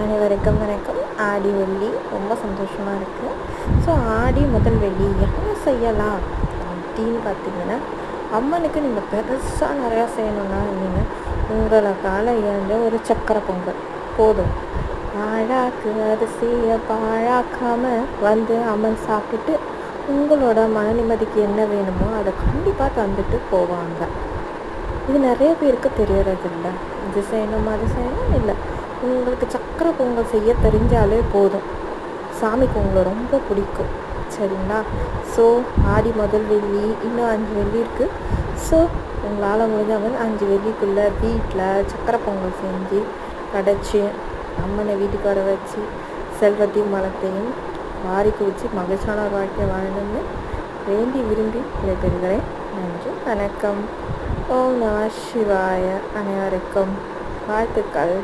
அனைவருக்கும் வணக்கம். ஆடி வெள்ளி ரொம்ப சந்தோஷமாக இருக்குது. ஸோ ஆடி முதல் வெள்ளி என்ன செய்யலாம் அப்படின்னு பார்த்தீங்கன்னா, அம்மனுக்கு நீங்கள் பெருசாக நிறையா செய்யணுன்னா நீங்கள் உங்களுக்கால எழுந்த ஒரு சக்கரை பொங்கல் போதும். பாழாக்கு அரிசியை பாழாக்காமல் வந்து அம்மன் சாப்பிட்டு உங்களோட மன நிம்மதிக்கு என்ன வேணுமோ அதை கண்டிப்பாக தந்துட்டு போவாங்க. இது நிறைய பேருக்கு தெரியறதில்லை. இது செய்யணும் அது செய்யணும் இல்லை. உங்களுக்கு சக்கரை பொங்கல் செய்ய தெரிஞ்சாலே போதும், சாமிக்கு உங்களை ரொம்ப பிடிக்கும். சரிங்களா? ஸோ ஆடி முதல் வெள்ளி இன்னும் 5 வெள்ளி இருக்குது. ஸோ உங்களால் முடிஞ்சவங்க 5 வெள்ளிக்குள்ளே வீட்டில் சக்கரை பொங்கல் செஞ்சு படைச்சி அம்மனை வீட்டுக்கு வர வச்சு செல்வத்தையும் வளத்தையும் வாரி குவிச்சு மகிழ்ச்சியான ஒரு வாழ்க்கையை வாழணும்னு வேண்டி விரும்பி விடைபெறுகிறேன். நன்றி, வணக்கம். ஓம் நம சிவாய. அனைவருக்கும் வாழ்த்துக்கள்.